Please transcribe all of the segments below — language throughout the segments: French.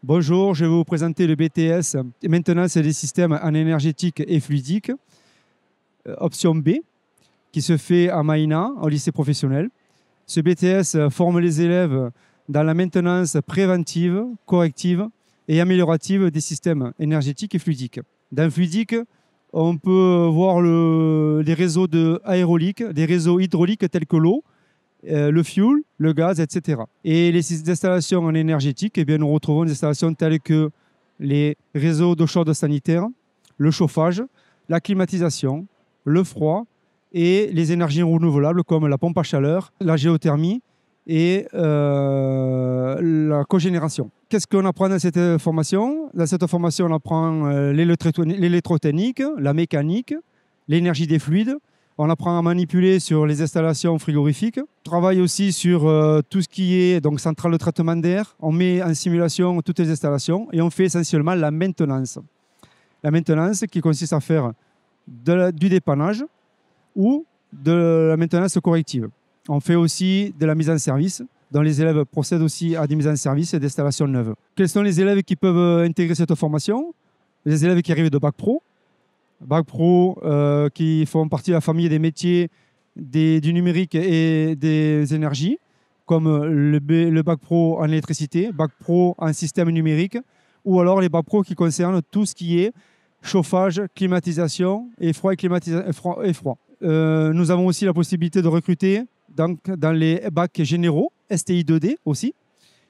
Bonjour, je vais vous présenter le BTS Maintenance des systèmes en énergétique et fluidique, option B, qui se fait à Maïna, au lycée professionnel. Ce BTS forme les élèves dans la maintenance préventive, corrective et améliorative des systèmes énergétiques et fluidiques. Dans le fluidique, on peut voir les réseaux aéroliques, des réseaux hydrauliques tels que l'eau, le fuel, le gaz, etc. Et les installations en énergétique, eh bien, nous retrouvons des installations telles que les réseaux d'eau chaude sanitaire, le chauffage, la climatisation, le froid et les énergies renouvelables comme la pompe à chaleur, la géothermie et la cogénération. Qu'est-ce qu'on apprend dans cette formation? Dans cette formation, on apprend l'électrotechnique, la mécanique, l'énergie des fluides. On apprend à manipuler sur les installations frigorifiques. On travaille aussi sur tout ce qui est donc, centrale de traitement d'air. On met en simulation toutes les installations et on fait essentiellement la maintenance. La maintenance qui consiste à faire du dépannage ou de la maintenance corrective. On fait aussi de la mise en service, dont les élèves procèdent aussi à des mises en service et d'installations neuves. Quels sont les élèves qui peuvent intégrer cette formation? Les élèves qui arrivent de Bac Pro. Bac Pro qui font partie de la famille des métiers du numérique et des énergies, comme le Bac Pro en électricité, Bac Pro en système numérique, ou alors les Bac Pro qui concernent tout ce qui est chauffage, climatisation et froid et froid. Nous avons aussi la possibilité de recruter dans les bacs généraux, STI 2D aussi,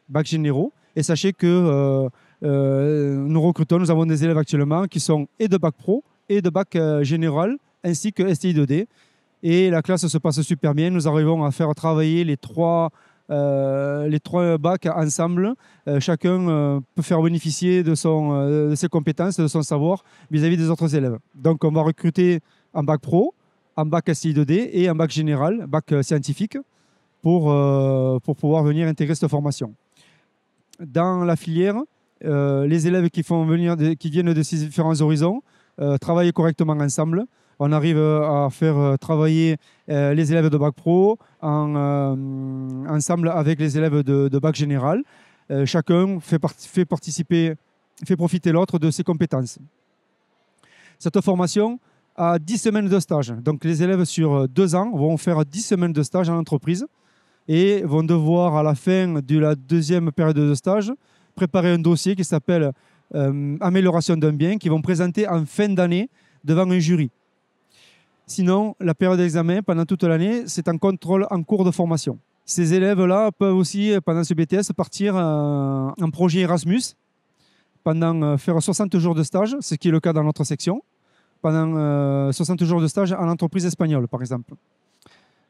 bacs généraux. Et sachez que nous avons des élèves actuellement qui sont et de Bac Pro et de bac général, ainsi que STI 2D. Et la classe se passe super bien. Nous arrivons à faire travailler les trois bacs ensemble. Chacun peut faire bénéficier de ses compétences, de son savoir vis-à-vis des autres élèves. Donc, on va recruter en bac pro, en bac STI 2D et en bac général, bac scientifique, pour pouvoir venir intégrer cette formation. Dans la filière, les élèves qui viennent de ces différents horizons travaillent correctement ensemble. On arrive à faire travailler les élèves de bac pro ensemble avec les élèves de bac général. Chacun fait profiter l'autre de ses compétences. Cette formation a 10 semaines de stage. Donc les élèves sur 2 ans vont faire 10 semaines de stage en entreprise et vont devoir, à la fin de la deuxième période de stage, préparer un dossier qui s'appelle amélioration d'un bien, qu'ils vont présenter en fin d'année devant un jury. Sinon, la période d'examen, pendant toute l'année, c'est un contrôle en cours de formation. Ces élèves-là peuvent aussi, pendant ce BTS, partir en projet Erasmus, faire 60 jours de stage, ce qui est le cas dans notre section, pendant 60 jours de stage en entreprise espagnole, par exemple.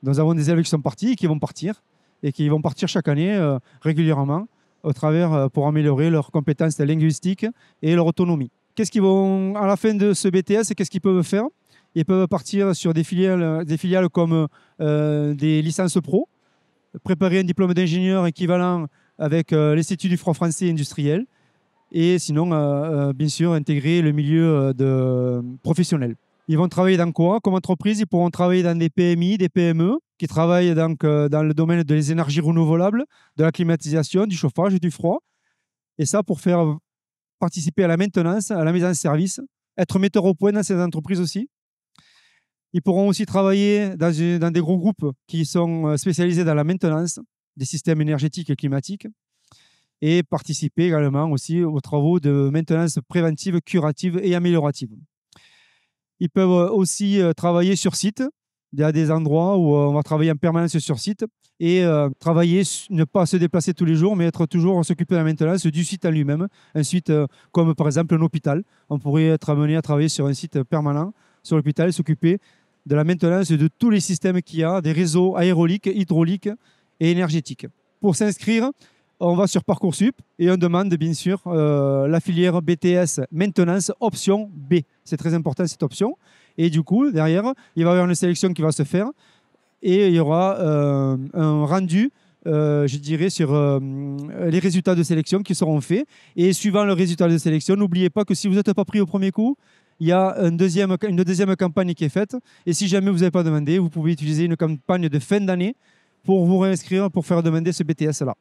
Nous avons des élèves qui sont partis et qui vont partir chaque année régulièrement pour améliorer leurs compétences linguistiques et leur autonomie. À la fin de ce BTS, qu'est-ce qu'ils peuvent faire? Ils peuvent partir sur des filiales comme des licences pro, préparer un diplôme d'ingénieur équivalent avec l'Institut du franc français industriel et sinon, bien sûr, intégrer le milieu professionnel. Ils vont travailler dans quoi? Comme entreprise, ils pourront travailler dans des PMI, des PME qui travaillent donc, dans le domaine des énergies renouvelables, de la climatisation, du chauffage et du froid. Et ça, pour faire participer à la maintenance, à la mise en service, être metteur au point dans ces entreprises aussi. Ils pourront aussi travailler dans des gros groupes qui sont spécialisés dans la maintenance des systèmes énergétiques et climatiques et participer également aussi aux travaux de maintenance préventive, curative et améliorative. Ils peuvent aussi travailler sur site. Il y a des endroits où on va travailler en permanence sur site et ne pas se déplacer tous les jours, mais s'occuper de la maintenance du site en lui-même. Un site comme par exemple un hôpital. On pourrait être amené à travailler sur un site permanent sur l'hôpital et s'occuper de la maintenance de tous les systèmes qu'il y a, des réseaux aéroliques, hydrauliques et énergétiques. Pour s'inscrire, on va sur Parcoursup et on demande bien sûr la filière BTS Maintenance option B. C'est très important cette option. Et du coup, derrière, il va y avoir une sélection qui va se faire et il y aura un rendu, je dirais, sur les résultats de sélection qui seront faits. Et suivant le résultat de sélection, n'oubliez pas que si vous n'êtes pas pris au premier coup, il y a une deuxième campagne qui est faite. Et si jamais vous n'avez pas demandé, vous pouvez utiliser une campagne de fin d'année pour vous réinscrire, pour faire demander ce BTS-là.